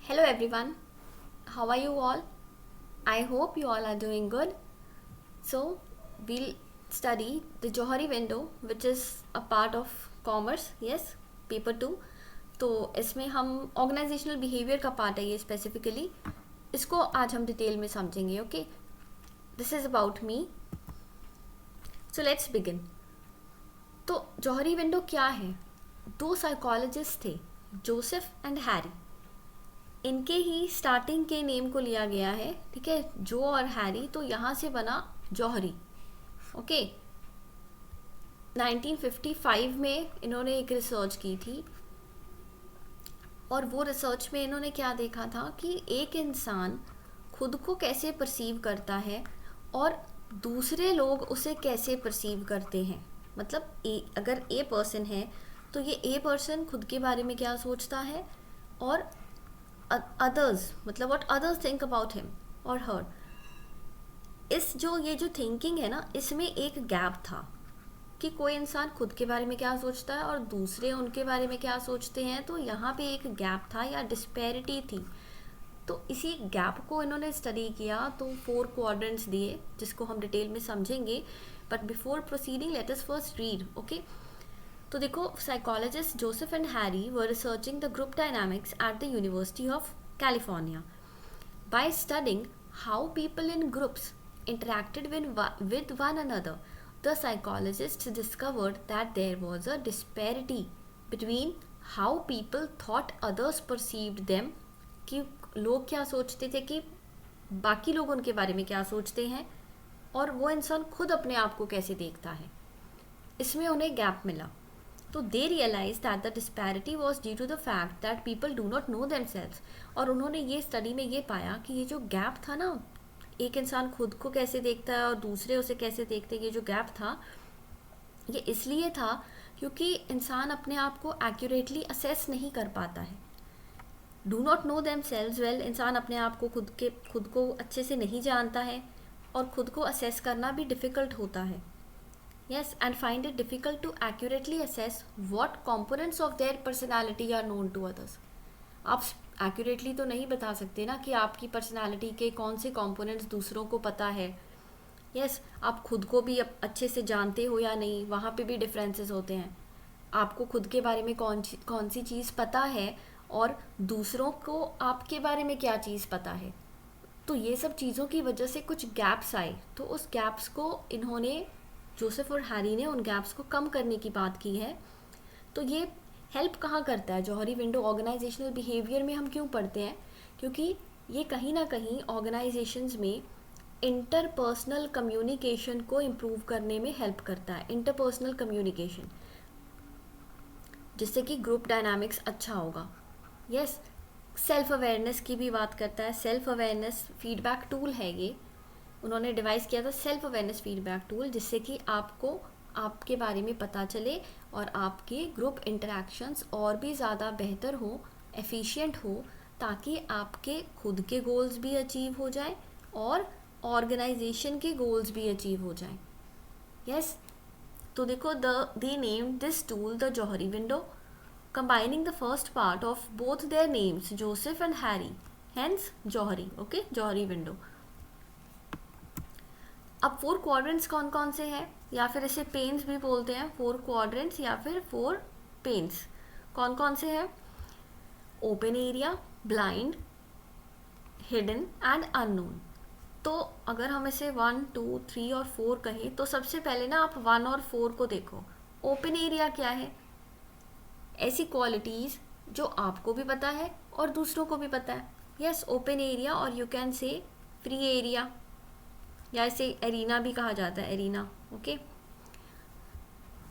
Hello everyone, how are you all? I hope you all are doing good. So, we'll study the Johari window, which is a part of commerce, yes, paper 2. तो इसमें हम organisational behaviour का part है ये specifically, इसको आज हम detail में समझेंगे. Okay, this is about me. So let's begin. तो जौहरी विंडो क्या है? दो साइकोलॉजिस्ट थे, जोसेफ एंड हैरी. इनके ही स्टार्टिंग के नेम को लिया गया है, ठीक है, जो और हैरी, तो यहाँ से बना जौहरी. ओके, 1955 में इन्होंने एक रिसर्च की थी और वो रिसर्च में इन्होंने क्या देखा था कि एक इंसान खुद को कैसे परसीव करता है और दूसरे लोग उसे कैसे परसीव करते हैं. मतलब अगर ए पर्सन है तो ये ए पर्सन खुद के बारे में क्या सोचता है और अदर्स, मतलब what others think about him और हर. ये जो थिंकिंग है ना, इसमें एक गैप था कि कोई इंसान खुद के बारे में क्या सोचता है और दूसरे उनके बारे में क्या सोचते हैं. तो यहाँ पे एक गैप था या डिस्पैरिटी थी. तो इसी गैप को इन्होंने स्टडी किया, तो 4 क्वाड्रेंट्स दिए जिसको हम डिटेल में समझेंगे. But before proceeding let us first read. Okay, तो देखो, psychologist Joseph and Harry were researching the group dynamics at the university of California. By studying how people in groups interacted with one another, the psychologists discovered that there was a disparity between how people thought others perceived them, कि लोग क्या सोचते थे कि बाकी लोग उनके बारे में क्या सोचते हैं और वो इंसान खुद अपने आप को कैसे देखता है. इसमें उन्हें गैप मिला. तो they realise that the disparity was due to the fact that people do not know themselves. और उन्होंने ये स्टडी में ये पाया कि ये जो गैप था ना, एक इंसान खुद को कैसे देखता है और दूसरे उसे कैसे देखते हैं, ये जो गैप था ये इसलिए था क्योंकि इंसान अपने आप को एक्यूरेटली असेस नहीं कर पाता है. Do not know themselves well, इंसान अपने आप को खुद को अच्छे से नहीं जानता है और खुद को असेस करना भी डिफ़िकल्ट होता है. Yes, and find it difficult to accurately assess what components of their personality are known to others. आप एक्यूरेटली तो नहीं बता सकते ना कि आपकी पर्सनालिटी के कौन से कंपोनेंट्स दूसरों को पता है. यस, आप खुद को भी अच्छे से जानते हो या नहीं, वहाँ पे भी डिफरेंसेस होते हैं. आपको खुद के बारे में कौन सी चीज़ पता है और दूसरों को आपके बारे में क्या चीज़ पता है. तो ये सब चीज़ों की वजह से कुछ गैप्स आए. तो उस गैप्स को इन्होंने, जोसेफ और हैरी ने उन गैप्स को कम करने की बात की है. तो ये हेल्प कहाँ करता है जौहरी विंडो ऑर्गेनाइजेशनल बिहेवियर में? हम क्यों पढ़ते हैं? क्योंकि ये कहीं ना कहीं ऑर्गेनाइजेशंस में इंटरपर्सनल कम्युनिकेशन को इम्प्रूव करने में हेल्प करता है. इंटरपर्सनल कम्युनिकेशन, जिससे कि ग्रुप डायनामिक्स अच्छा होगा. यस, सेल्फ अवेयरनेस की भी बात करता है. सेल्फ अवेयरनेस फीडबैक टूल है ये, उन्होंने डिवाइस किया था सेल्फ अवेयरनेस फीडबैक टूल, जिससे कि आपको आपके बारे में पता चले और आपके ग्रुप इंटरेक्शंस और भी ज़्यादा बेहतर हो, एफिशिएंट हो, ताकि आपके खुद के गोल्स भी अचीव हो जाए और ऑर्गेनाइजेशन के गोल्स भी अचीव हो जाएं. यस, तो देखो, they name this tool the Johari window, combining the first part of both their names, Joseph and Harry, hence Johari. Okay, Johari window. अब 4 क्वाड्रेंट्स कौन कौन से हैं, या फिर इसे पेन्स भी बोलते हैं. 4 क्वाड्रेंट्स या फिर 4 पेन्स कौन कौन से हैं? Open area, blind, hidden and unknown. तो अगर हम इसे 1, 2, 3 और 4 कहें तो सबसे पहले ना आप 1 और 4 को देखो. ओपन एरिया क्या है? ऐसी क्वालिटीज़ जो आपको भी पता है और दूसरों को भी पता है. यस, ओपन एरिया, और you can say free area, या इसे एरिना भी कहा जाता है, एरिना. ओके,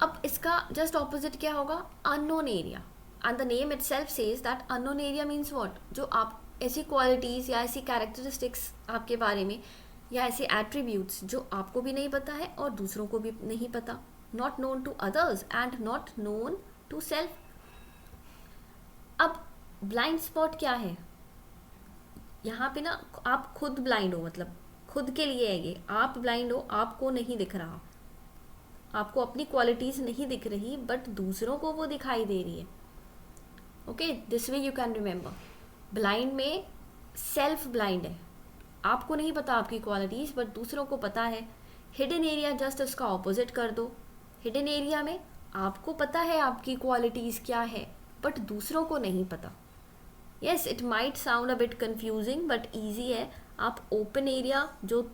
अब इसका जस्ट ऑपोजिट क्या होगा? Unknown area. And the name itself says that unknown area means what? जो आप ऐसी क्वालिटीज़ या ऐसी कैरेक्टरिस्टिक्स आपके बारे में या ऐसे एट्रीब्यूट्स जो आपको भी नहीं पता है और दूसरों को भी नहीं पता. Not known to others and not known to self. अब ब्लाइंड स्पॉट क्या है? यहाँ पे ना आप खुद ब्लाइंड हो, मतलब खुद के लिए है ये. आप ब्लाइंड हो, आपको नहीं दिख रहा, आपको अपनी क्वालिटीज़ नहीं दिख रही, बट दूसरों को वो दिखाई दे रही है. Okay, this way you can remember. Blind में सेल्फ ब्लाइंड है, आपको नहीं पता आपकी क्वालिटीज़ बट दूसरों को पता है। हिडन एरिया जस्ट उसका ऑपोजिट कर दो। हिडन एरिया में आपको पता है आपकी क्वालिटीज़ क्या है बट दूसरों को नहीं पता। Yes, it might sound a bit confusing but easy है। आप ओपन एरिया जो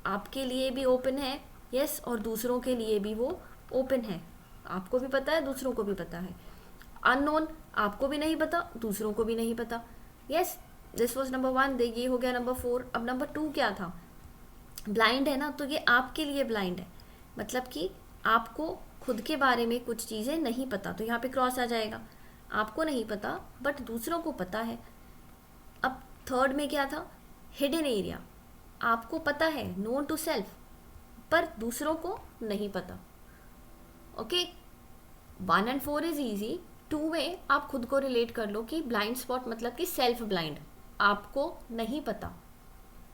आपके लिए भी ओपन है, यस, और दूसरों के लिए भी वो ओपन है, आपको भी पता है दूसरों को भी पता है। अननोन, आपको भी नहीं पता दूसरों को भी नहीं पता। यस, दिस वॉज नंबर 1, ये हो गया नंबर 4। अब नंबर 2 क्या था? ब्लाइंड है ना, तो ये आपके लिए ब्लाइंड है, मतलब कि आपको खुद के बारे में कुछ चीज़ें नहीं पता, तो यहाँ पे क्रॉस आ जाएगा। आपको नहीं पता बट दूसरों को पता है। अब थर्ड में क्या था? हिडन एरिया, आपको पता है, नोन टू सेल्फ, पर दूसरों को नहीं पता। Okay, 1 and 4 is easy. 2 में आप खुद को रिलेट कर लो कि ब्लाइंड स्पॉट मतलब कि सेल्फ ब्लाइंड, आपको नहीं पता।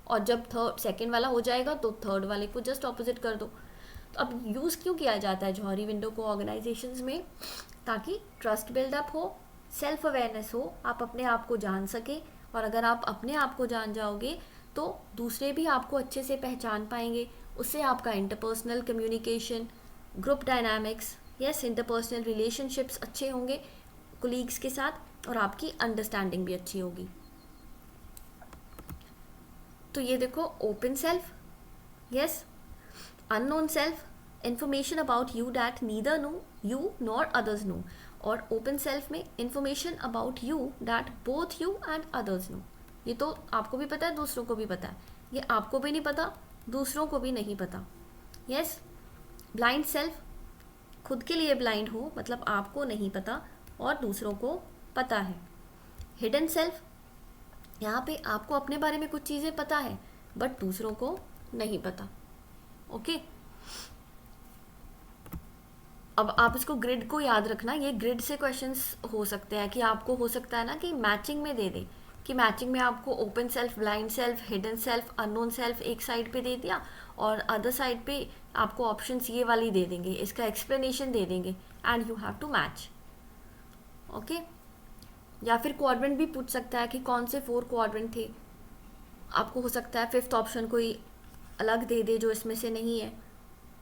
और जब सेकेंड वाला हो जाएगा तो थर्ड वाले को जस्ट ऑपोजिट कर दो। तो अब यूज़ क्यों किया जाता है जौहरी विंडो को ऑर्गेनाइजेशंस में? ताकि ट्रस्ट बिल्डअप हो, सेल्फ अवेयरनेस हो, आप अपने आप को जान सके। और अगर आप अपने आप को जान जाओगे तो दूसरे भी आपको अच्छे से पहचान पाएंगे। उससे आपका interpersonal communication, group dynamics, yes, interpersonal relationships अच्छे होंगे कोलीग्स के साथ, और आपकी अंडरस्टैंडिंग भी अच्छी होगी। तो ये देखो, open self, yes, unknown self, information about you that neither know you nor others know, और ओपन सेल्फ में information about you that both you and others know. ये तो आपको भी पता है, दूसरों को भी पता है, ये आपको भी नहीं पता, दूसरों को भी नहीं पता। यस, ब्लाइंड सेल्फ, खुद के लिए ब्लाइंड हो, मतलब आपको नहीं पता और दूसरों को पता है। हिडन सेल्फ, यहाँ पे आपको अपने बारे में कुछ चीज़ें पता है बट दूसरों को नहीं पता। ओके, अब आप इसको ग्रिड को याद रखना, ये ग्रिड से क्वेश्चंस हो सकते हैं कि आपको हो सकता है ना कि मैचिंग में दे दे, कि मैचिंग में आपको open self, blind self, hidden self, unknown self एक साइड पे दे दिया और अदर साइड पे आपको ऑप्शंस ये वाली दे देंगे, इसका एक्सप्लेनेशन दे देंगे and you have to match. Okay, या फिर क्वाड्रेंट भी पूछ सकता है कि कौन से 4 क्वाड्रेंट थे, आपको हो सकता है 5th ऑप्शन कोई अलग दे दे जो इसमें से नहीं है।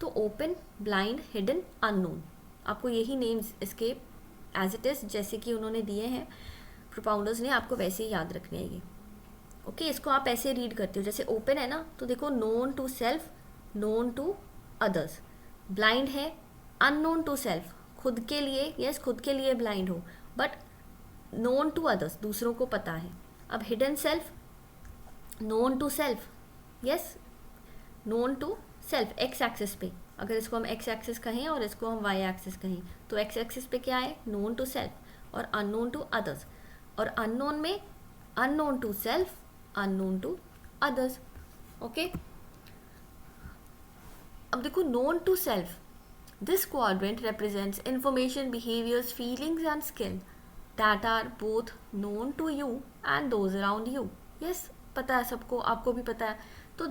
तो ओपन, ब्लाइंड, हिडन, अननोन, आपको यही नेम्स इसके एज इट इज़ जैसे कि उन्होंने दिए हैं प्रोपाउंडर्स ने, आपको वैसे ही याद रखने हैं ये। ओके, इसको आप ऐसे रीड करते हो, जैसे ओपन है ना, तो देखो known to self, known to others. Blind है, अननोन टू सेल्फ, खुद के लिए, यस, खुद के लिए ब्लाइंड हो बट नोन टू अदर्स, दूसरों को पता है। अब hidden self, known to self, yes, known to self X axis पे, अगर इसको हम एक्स एक्सिस कहें और इसको हम वाई एक्सिस कहें, तो एक्स एक्सिस पे क्या है? नोन टू सेल्फ और अननोन टू अदर्स। और अननोन में unknown to self, unknown to others. Okay, अब देखो, known to self, this quadrant represents information, behaviors, feelings and skill that are both known to you and those around you. Yes, पता है सबको, आपको भी पता है। तो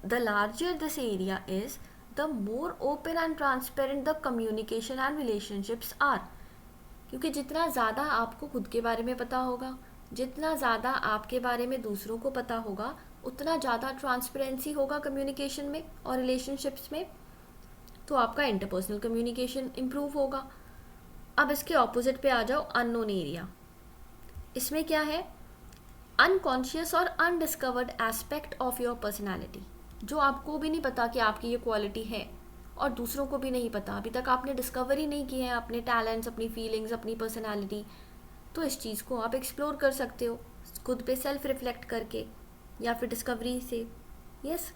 the larger this area is, the more open and transparent the communication and relationships are. क्योंकि जितना ज़्यादा आपको खुद के बारे में पता होगा, जितना ज़्यादा आपके बारे में दूसरों को पता होगा, उतना ज़्यादा ट्रांसपेरेंसी होगा कम्युनिकेशन में और रिलेशनशिप्स में, तो आपका इंटरपर्सनल कम्युनिकेशन इम्प्रूव होगा। अब इसके ऑपोजिट पे आ जाओ, अननोन एरिया। इसमें क्या है? अनकॉन्शियस और undiscovered aspect of your personality, जो आपको भी नहीं पता कि आपकी ये क्वालिटी है और दूसरों को भी नहीं पता, अभी तक आपने डिस्कवर ही नहीं किए हैं अपने टैलेंट्स, अपनी फीलिंग्स, अपनी पर्सनैलिटी। तो इस चीज़ को आप एक्सप्लोर कर सकते हो खुद पे सेल्फ रिफ्लेक्ट करके या फिर डिस्कवरी से। यस,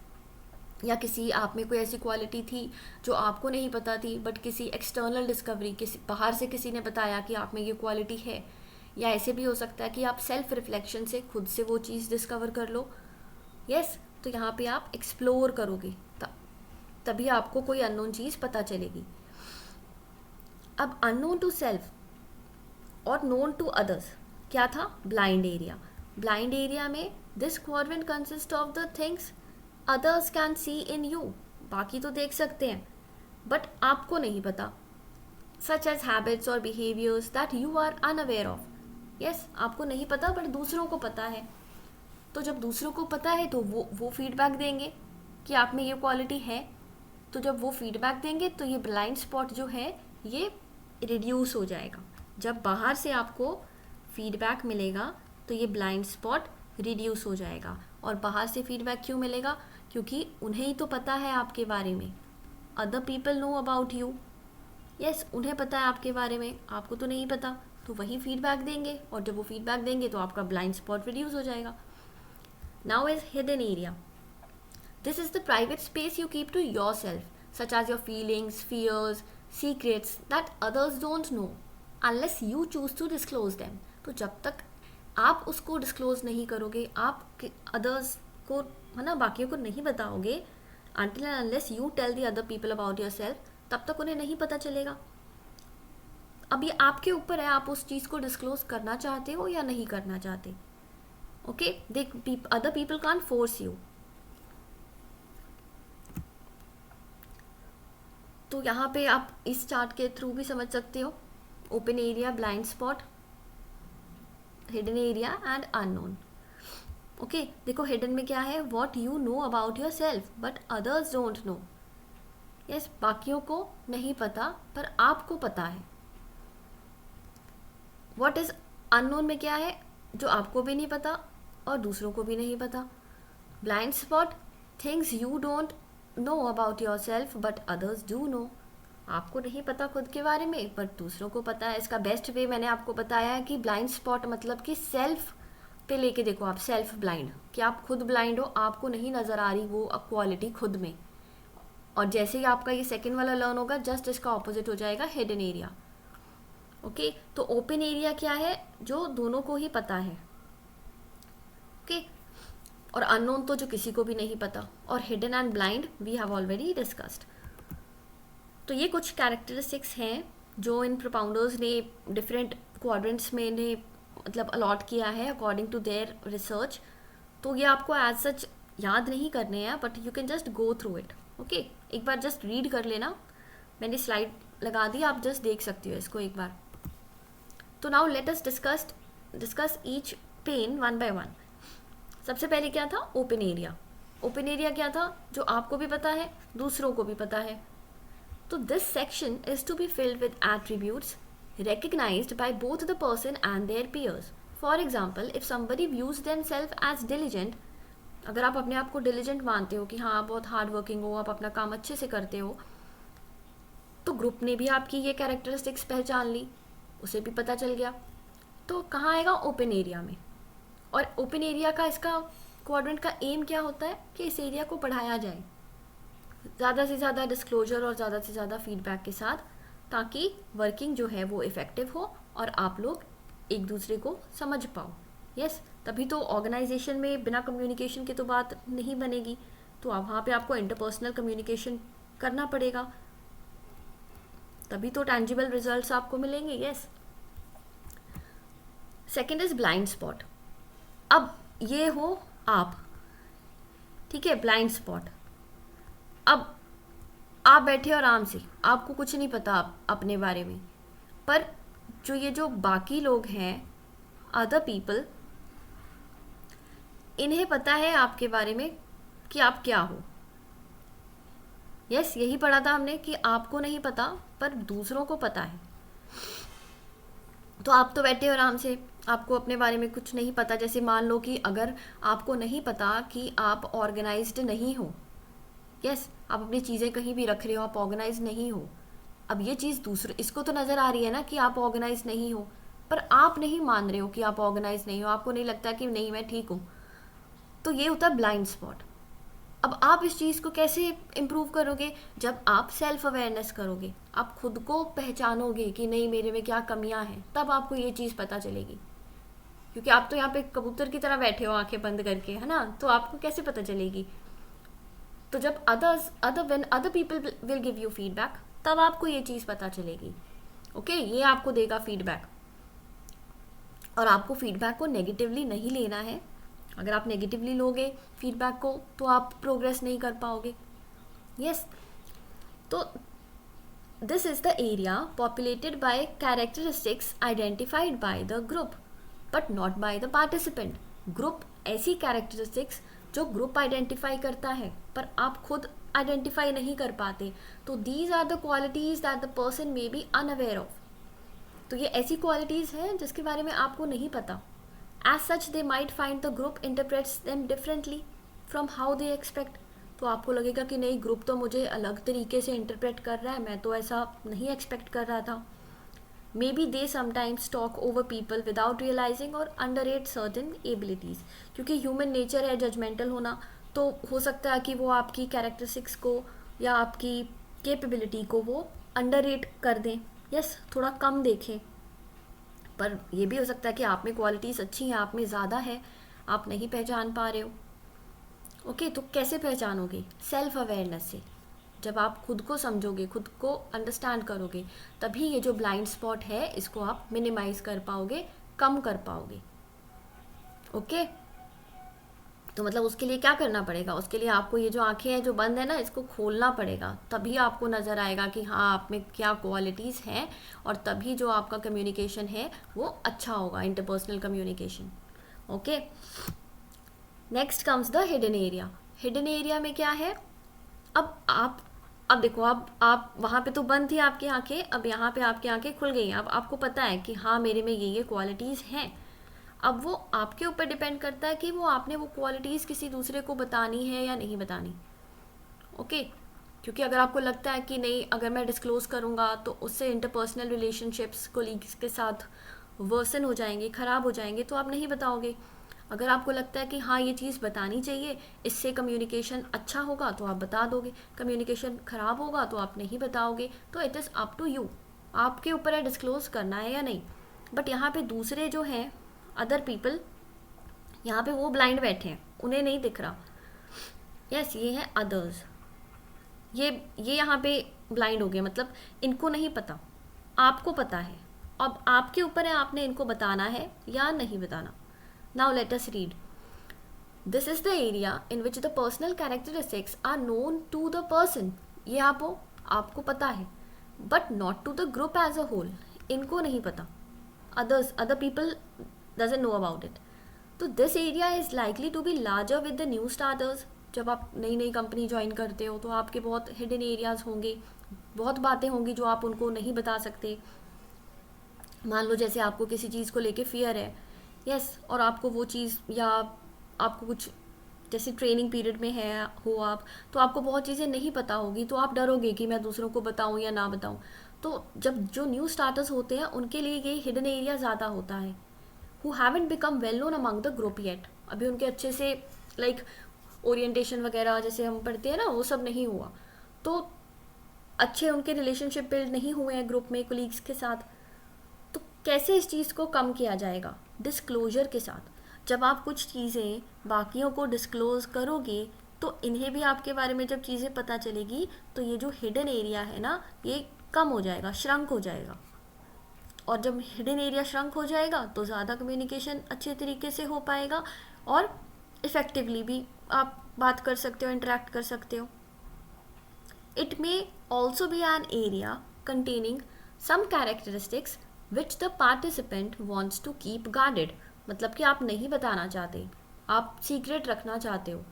या किसी आप में कोई ऐसी क्वालिटी थी जो आपको नहीं पता थी बट किसी एक्सटर्नल डिस्कवरी, किसी बाहर से किसी ने बताया कि आप में ये क्वालिटी है। या ऐसे भी हो सकता है कि आप सेल्फ रिफ्लेक्शन से खुद से वो चीज़ डिस्कवर कर लो। यस, तो यहाँ पे आप एक्सप्लोर करोगे तभी आपको कोई अननोन चीज़ पता चलेगी। अब अननोन टू सेल्फ और नोन टू अदर्स क्या था? Blind area. ब्लाइंड एरिया में this quadrant consist of the things others can see in you, बाकी तो देख सकते हैं बट आपको नहीं पता, सच एज हैबिट्स और behaviours that you are unaware of. Yes आपको नहीं पता बट दूसरों को पता है। तो जब दूसरों को पता है तो वो फीडबैक देंगे कि आप में ये क्वालिटी है। तो जब वो फीडबैक देंगे तो ये ब्लाइंड स्पॉट जो है ये रिड्यूस हो जाएगा। जब बाहर से आपको फीडबैक मिलेगा तो ये ब्लाइंड स्पॉट रिड्यूस हो जाएगा। और बाहर से फीडबैक क्यों मिलेगा? क्योंकि उन्हें ही तो पता है आपके बारे में। Other people know about you. Yes उन्हें पता है आपके बारे में, आपको तो नहीं पता, तो वही फीडबैक देंगे। और जब वो फीडबैक देंगे तो आपका ब्लाइंड स्पॉट रिड्यूस हो जाएगा। Now is hidden area. This is the private space you keep to yourself, such as your feelings, fears, secrets that others don't know, unless you choose to disclose them. तो जब तक आप उसको disclose नहीं करोगे, आप अदर्स को है ना बाकियों को नहीं बताओगे, until and unless you tell the other people about yourself, तब तक उन्हें नहीं पता चलेगा। अब ये आपके ऊपर है, आप उस चीज़ को डिस्क्लोज करना चाहते हो या नहीं करना चाहते। Okay other people can't force you. तो यहाँ पे आप इस चार्ट के थ्रू भी समझ सकते हो open area, blind spot, hidden area and unknown. Okay देखो हिडन में क्या है, what you know about your self but others don't know. Yes बाकियों को नहीं पता पर आपको पता है। व्हाट इज अननोन में क्या है, जो आपको भी नहीं पता और दूसरों को भी नहीं पता। Blind spot, things you don't know about your self but others do know. आपको नहीं पता खुद के बारे में बट दूसरों को पता है। इसका बेस्ट वे मैंने आपको बताया है कि ब्लाइंड स्पॉट मतलब कि सेल्फ पे लेके देखो आप, सेल्फ ब्लाइंड, कि आप खुद ब्लाइंड हो, आपको नहीं नज़र आ रही वो क्वालिटी खुद में। और जैसे ही आपका ये सेकेंड वाला लर्न होगा जस्ट इसका ऑपोजिट हो जाएगा हिडन एरिया। ओके तो ओपन एरिया क्या है, जो दोनों को ही पता है। ओके और अननोन तो जो किसी को भी नहीं पता। और hidden and blind we have already discussed. तो ये कुछ कैरेक्टरिस्टिक्स हैं जो इन प्रोपाउंडर्स ने डिफरेंट क्वाड्रेंट्स में इन्हें मतलब अलॉट किया है अकॉर्डिंग टू देयर रिसर्च। तो ये आपको एज सच याद नहीं करने हैं but you can just go through it. Okay एक बार जस्ट रीड कर लेना, मैंने स्लाइड लगा दी, आप जस्ट देख सकती हो इसको एक बार। तो now let us discuss each pane one by one. सबसे पहले क्या था, ओपन एरिया। ओपन एरिया क्या था, जो आपको भी पता है दूसरों को भी पता है। तो this section is to be filled with attributes recognized by both the person and their peers. For example, if somebody views themselves as diligent, अगर आप अपने आप को diligent मानते हो कि हाँ आप बहुत हार्ड वर्किंग हो, आप अपना काम अच्छे से करते हो, तो ग्रुप ने भी आपकी ये कैरेक्टरिस्टिक्स पहचान ली, उसे भी पता चल गया। तो कहाँ आएगा, ओपन एरिया में। और ओपन एरिया का इसका क्वाड्रेंट का एम क्या होता है कि इस एरिया को बढ़ाया जाए, ज़्यादा से ज़्यादा डिस्क्लोजर और ज़्यादा से ज़्यादा फीडबैक के साथ, ताकि वर्किंग जो है वो इफ़ेक्टिव हो और आप लोग एक दूसरे को समझ पाओ। यस तभी तो ऑर्गेनाइजेशन में बिना कम्युनिकेशन के तो बात नहीं बनेगी। तो अब वहाँ पे आपको इंटरपर्सनल कम्युनिकेशन करना पड़ेगा, तभी तो टैंजिबल रिजल्ट्स आपको मिलेंगे। Yes second is blind spot. अब ये हो आप, ठीक है, ब्लाइंड स्पॉट। अब आप बैठे हो आराम से, आपको कुछ नहीं पता अपने बारे में, पर जो बाकी लोग हैं अदर पीपल, इन्हें पता है आपके बारे में कि आप क्या हो। यस यही पढ़ा था हमने कि आपको नहीं पता पर दूसरों को पता है। तो आप तो बैठे हो आराम से, आपको अपने बारे में कुछ नहीं पता। जैसे मान लो कि अगर आपको नहीं पता कि आप ऑर्गेनाइज्ड नहीं हो, यस आप अपनी चीज़ें कहीं भी रख रहे हो, आप ऑर्गेनाइज नहीं हो। अब ये चीज़ दूसरे इसको तो नज़र आ रही है ना कि आप ऑर्गेनाइज नहीं हो, पर आप नहीं मान रहे हो कि आप ऑर्गेनाइज नहीं हो, आपको नहीं लगता कि नहीं मैं ठीक हूँ। तो ये होता है ब्लाइंड स्पॉट। अब आप इस चीज़ को कैसे इम्प्रूव करोगे, जब आप सेल्फ अवेयरनेस करोगे, आप खुद को पहचानोगे कि नहीं मेरे में क्या कमियाँ हैं, तब आपको ये चीज़ पता चलेगी। क्योंकि आप तो यहाँ पे कबूतर की तरह बैठे हो आंखें बंद करके, है ना, तो आपको कैसे पता चलेगी। तो जब other people will give you feedback, तब आपको ये चीज़ पता चलेगी। ओके ये आपको देगा फीडबैक, और आपको फीडबैक को नेगेटिवली नहीं लेना है। अगर आप नेगेटिवली लोगे फीडबैक को तो आप प्रोग्रेस नहीं कर पाओगे। यस तो this is the area populated by characteristics identified by the group. But not by the participant. Group ऐसी कैरेक्टरिस्टिक्स जो ग्रुप आइडेंटिफाई करता है पर आप खुद आइडेंटिफाई नहीं कर पाते, तो these are the qualities that the person may be unaware of. तो ये ऐसी क्वालिटीज़ हैं जिसके बारे में आपको नहीं पता। As such they might find the group interprets them differently from how they expect. तो आपको लगेगा कि नहीं, ग्रुप तो मुझे अलग तरीके से इंटरप्रेट कर रहा है, मैं तो ऐसा नहीं एक्सपेक्ट कर रहा था। Maybe they sometimes talk over people without realizing और अंडररेट सर्टेन एबिलिटीज़। क्योंकि ह्यूमन नेचर है जजमेंटल होना, तो हो सकता है कि वो आपकी कैरेक्टरिस्टिक्स को या आपकी कैपेबिलिटी को वो अंडररेट कर दें, यस थोड़ा कम देखें। पर ये भी हो सकता है कि आप में क्वालिटीज़ अच्छी हैं, आप में ज़्यादा है, आप नहीं पहचान पा रहे हो। ओके, तो कैसे पहचानोगे? सेल्फ अवेयरनेस से। जब आप खुद को समझोगे, खुद को अंडरस्टैंड करोगे, तभी ये जो ब्लाइंड स्पॉट है इसको आप मिनिमाइज कर पाओगे, कम कर पाओगे। ओके, तो मतलब उसके लिए क्या करना पड़ेगा? उसके लिए आपको ये जो आंखें हैं जो बंद है ना, इसको खोलना पड़ेगा, तभी आपको नज़र आएगा कि हाँ आप में क्या क्वालिटीज़ हैं, और तभी जो आपका कम्युनिकेशन है वो अच्छा होगा, interpersonal communication. Okay, next comes the hidden area. Hidden area में क्या है? अब देखो, आप वहाँ पे तो बंद थी आपकी आंखें, अब यहाँ पे आपकी आंखें खुल गई। अब आपको पता है कि हाँ मेरे में ये क्वालिटीज़ हैं। अब वो आपके ऊपर डिपेंड करता है कि वो आपने वो क्वालिटीज़ किसी दूसरे को बतानी है या नहीं बतानी। ओके, क्योंकि अगर आपको लगता है कि नहीं, अगर मैं डिस्क्लोज़ करूँगा तो उससे इंटरपर्सनल रिलेशनशिप्स कोलीग्स के साथ वर्सन हो जाएंगे, ख़राब हो जाएंगे, तो आप नहीं बताओगे। अगर आपको लगता है कि हाँ ये चीज़ बतानी चाहिए, इससे कम्युनिकेशन अच्छा होगा, तो आप बता दोगे। कम्युनिकेशन ख़राब होगा तो आप नहीं बताओगे। तो it is up to you, आपके ऊपर है डिस्क्लोज़ करना है या नहीं। बट यहाँ पे दूसरे जो हैं अदर पीपल, यहाँ पे वो ब्लाइंड बैठे हैं, उन्हें नहीं दिख रहा। यस, ये हैं अदर्स। ये यहाँ पे ब्लाइंड हो गए, मतलब इनको नहीं पता, आपको पता है। अब आपके ऊपर है, आपने इनको बताना है या नहीं बताना। Now let us read. This is the area in which the personal characteristics are known to the person. ये आपको पता है, but not to the group as a whole. इनको नहीं पता, other people doesn't know about it. तो this area is likely to be larger with the new starters. जब आप नई नई कंपनी ज्वाइन करते हो तो आपके बहुत हिडन एरियाज होंगे, बहुत बातें होंगी जो आप उनको नहीं बता सकते। मान लो जैसे आपको किसी चीज़ को लेके फियर है, यस, और आपको वो चीज़, या आपको कुछ जैसे ट्रेनिंग पीरियड में है हो आप, तो आपको बहुत चीज़ें नहीं पता होगी, तो आप डरोगे कि मैं दूसरों को बताऊं या ना बताऊं। तो जब जो न्यू स्टार्टर्स होते हैं उनके लिए ये हिडन एरिया ज़्यादा होता है। who haven't become well known among the group yet। अभी उनके अच्छे से लाइक ओरिएंटेशन वगैरह जैसे हम पढ़ते हैं ना, वो सब नहीं हुआ, तो अच्छे उनके रिलेशनशिप बिल्ड नहीं हुए हैं ग्रुप में कोलीग्स के साथ। तो कैसे इस चीज़ को कम किया जाएगा? डिस्क्लोजर के साथ। जब आप कुछ चीज़ें बाकियों को डिस्क्लोज करोगे तो इन्हें भी आपके बारे में जब चीज़ें पता चलेगी, तो ये जो हिडन एरिया है ना, ये कम हो जाएगा, श्रंक हो जाएगा। और जब हिडन एरिया श्रंक हो जाएगा तो ज़्यादा कम्युनिकेशन अच्छे तरीके से हो पाएगा, और इफ़ेक्टिवली भी आप बात कर सकते हो, इंटरेक्ट कर सकते हो। It may also be an area containing some characteristics which the participant wants to keep guarded. मतलब कि आप नहीं बताना चाहते, आप सीक्रेट रखना चाहते हो।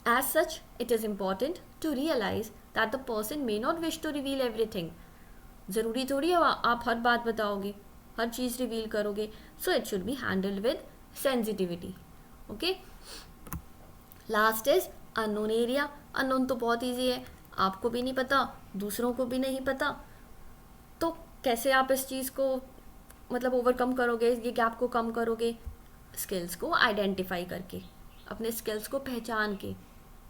As such it is important to realise that the person may not wish to reveal everything. ज़रूरी थोड़ी है आप हर बात बताओगे, हर चीज़ रिवील करोगे। So it should be handled with sensitivity. Okay, last is unknown area. Unknown तो बहुत ईजी है, आपको भी नहीं पता, दूसरों को भी नहीं पता, तो कैसे आप इस चीज़ को मतलब ओवरकम करोगे, ये गैप को कम करोगे? स्किल्स को आइडेंटिफाई करके, अपने स्किल्स को पहचान के,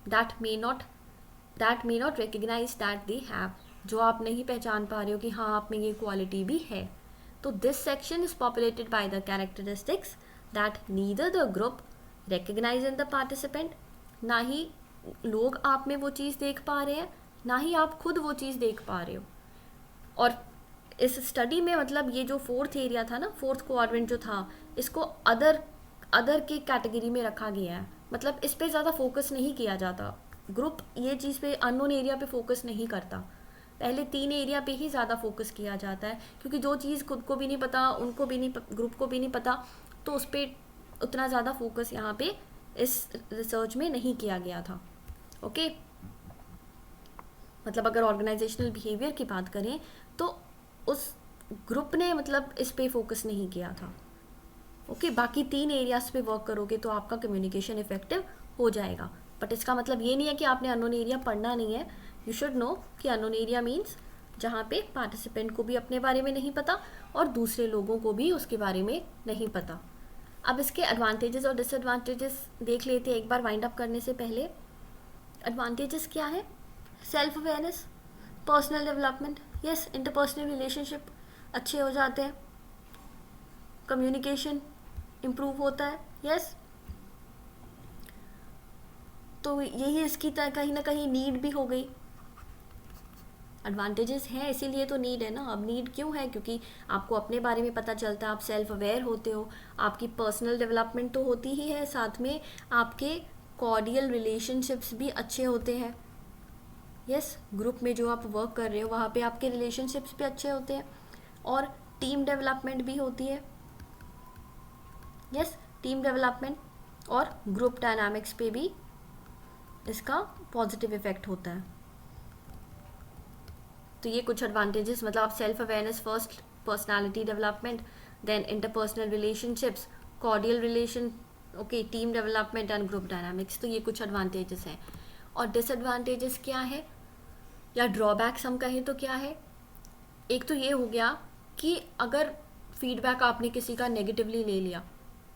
that may not recognise that they have, जो आप नहीं पहचान पा रहे हो कि हाँ आप में ये क्वालिटी भी है। तो this section is populated by the characteristics that neither the group recognise in the participant. ना ही लोग आप में वो चीज़ देख पा रहे हैं, ना ही आप खुद वो चीज़ देख पा रहे हो। और इस स्टडी में मतलब ये जो फोर्थ एरिया था ना, फोर्थ क्वाड्रेंट जो था, इसको अदर की कैटेगरी में रखा गया है। मतलब इस पे ज़्यादा फोकस नहीं किया जाता, ग्रुप ये चीज़ पे, अननोन एरिया पे फोकस नहीं करता। पहले 3 एरिया पे ही ज़्यादा फोकस किया जाता है, क्योंकि जो चीज़ खुद को भी नहीं पता, उनको भी नहीं, ग्रुप को भी नहीं पता, तो उस पर उतना ज़्यादा फोकस यहाँ पे इस रिसर्च में नहीं किया गया था। ओके, मतलब अगर ऑर्गेनाइजेशनल बिहेवियर की बात करें तो उस ग्रुप ने मतलब इस पे फोकस नहीं किया था। ओके, बाकी 3 एरियाज पे वर्क करोगे तो आपका कम्युनिकेशन इफेक्टिव हो जाएगा। बट इसका मतलब ये नहीं है कि आपने अननोन एरिया पढ़ना नहीं है। यू शुड नो कि अननोन एरिया मीन्स जहाँ पे पार्टिसिपेंट को भी अपने बारे में नहीं पता और दूसरे लोगों को भी उसके बारे में नहीं पता। अब इसके एडवांटेजेस और डिसएडवांटेजेस देख लेते हैं एक बार वाइंड अप करने से पहले। एडवांटेजेस क्या है? Self awareness, personal development, yes, interpersonal relationship अच्छे हो जाते हैं, कम्युनिकेशन इम्प्रूव होता है, यस। तो यही इसकी कहीं ना कहीं नीड भी हो गई। एडवांटेजेस हैं इसीलिए तो नीड है ना। अब नीड क्यों है? क्योंकि आपको अपने बारे में पता चलता है, आप सेल्फ अवेयर होते हो, आपकी पर्सनल डेवलपमेंट तो होती ही है, साथ में आपके कॉर्डियल रिलेशनशिप्स भी अच्छे होते हैं। यस, ग्रुप में जो आप वर्क कर रहे हो वहाँ पे आपके रिलेशनशिप्स भी अच्छे होते हैं और टीम डेवलपमेंट भी होती है। यस, टीम डेवलपमेंट और ग्रुप डायनामिक्स पे भी इसका पॉजिटिव इफेक्ट होता है। तो ये कुछ एडवांटेजेस, मतलब आप self awareness first, personality development, then interpersonal relationships, cordial relation, okay, team development and group dynamics. तो ये कुछ एडवांटेजेस हैं। और डिसएडवांटेजेस क्या है या ड्रॉबैक्स हम कहें तो क्या है? एक तो ये हो गया कि अगर फीडबैक आपने किसी का नेगेटिवली ले लिया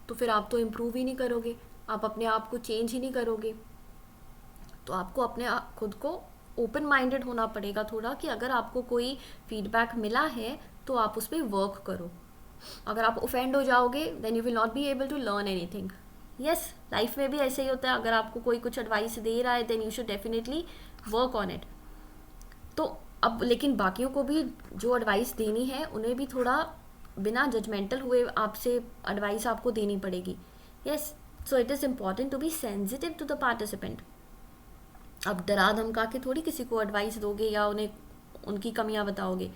तो फिर आप तो इम्प्रूव ही नहीं करोगे, आप अपने आप को चेंज ही नहीं करोगे। तो आपको अपने खुद को ओपन माइंडेड होना पड़ेगा थोड़ा, कि अगर आपको कोई फीडबैक मिला है तो आप उस पर वर्क करो। अगर आप ऑफेंड हो जाओगे then you will not be able to learn anything. Yes, life में भी ऐसे ही होता है। अगर आपको कोई कुछ एडवाइस दे रहा है then you should definitely work on it. तो अब लेकिन बाकियों को भी जो एडवाइस देनी है उन्हें भी थोड़ा बिना जजमेंटल हुए आपसे एडवाइस आपको देनी पड़ेगी। Yes, so it is important to be sensitive to the participant. अब डरा धमका के थोड़ी किसी को एडवाइस दोगे या उन्हें उनकी कमियां बताओगे।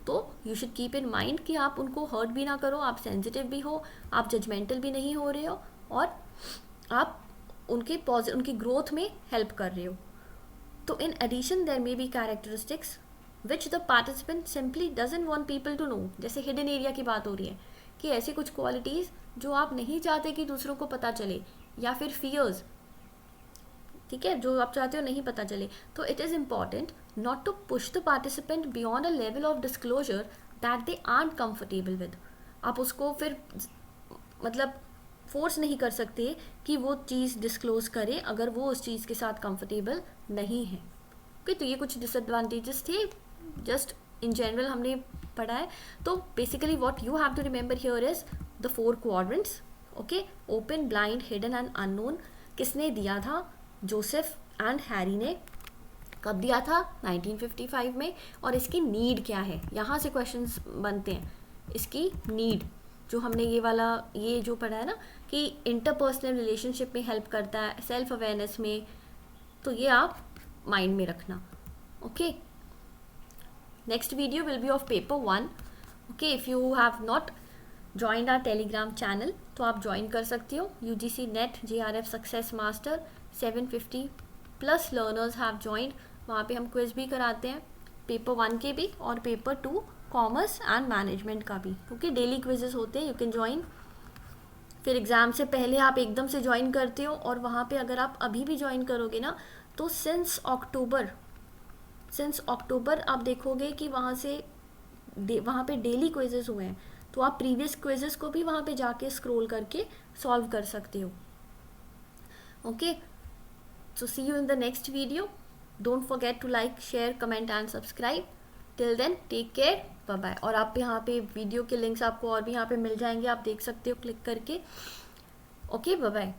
तो you should keep in mind कि आप उनको हर्ट भी ना करो, आप सेंसिटिव भी हो, आप जजमेंटल भी नहीं हो रहे हो और आप उनकी ग्रोथ में हेल्प कर रहे हो। तो in addition there may be characteristics which the participant simply doesn't want people to know. जैसे हिडन एरिया की बात हो रही है कि ऐसी कुछ क्वालिटीज़ जो आप नहीं चाहते कि दूसरों को पता चले, या फिर फियर्स, ठीक है, जो आप चाहते हो नहीं पता चले। तो it is important not to push the participant beyond a level of disclosure that they are comfortable with. आप उसको फिर मतलब फोर्स नहीं कर सकते कि वो चीज़ डिस्क्लोज करे अगर वो उस चीज़ के साथ कंफर्टेबल नहीं है। ओके, तो ये कुछ डिसएडवांटेजेस थे, जस्ट इन जनरल हमने पढ़ा है। तो basically what you have to remember here is the 4 quadrants. Okay, open, blind, hidden and unknown किसने दिया था? जोसेफ एंड हैरी ने। कब दिया था? 1955 में। और इसकी नीड क्या है? यहाँ से क्वेश्चंस बनते हैं। इसकी नीड जो हमने ये जो पढ़ा है ना कि इंटरपर्सनल रिलेशनशिप में हेल्प करता है, सेल्फ अवेयरनेस में, तो ये आप माइंड में रखना। Okay, next video will be of paper 1। Okay, if you have not joined our Telegram channel तो आप ज्वाइन कर सकती हो। UGC NET JRF Success Master 750+ learners have joined. वहाँ पे हम क्विज भी कराते हैं, पेपर 1 के भी और पेपर 2 कॉमर्स एंड मैनेजमेंट का भी। ओके, डेली क्विजेस होते हैं, यू कैन ज्वाइन। फिर एग्ज़ाम से पहले आप एकदम से ज्वाइन करते हो और वहाँ पे अगर आप अभी भी ज्वाइन करोगे ना तो सिंस अक्टूबर आप देखोगे कि वहाँ पे डेली क्विजेस हुए हैं। तो आप प्रीवियस क्विजेस को भी वहाँ पे जाके स्क्रॉल करके सॉल्व कर सकते हो। Okay, so see you in the next video. Don't forget to like, share, comment and subscribe. Till then, take care. Bye bye. और आप यहाँ पे वीडियो के लिंक्स आपको और भी यहाँ पे मिल जाएंगे, आप देख सकते हो क्लिक करके। Okay, bye bye.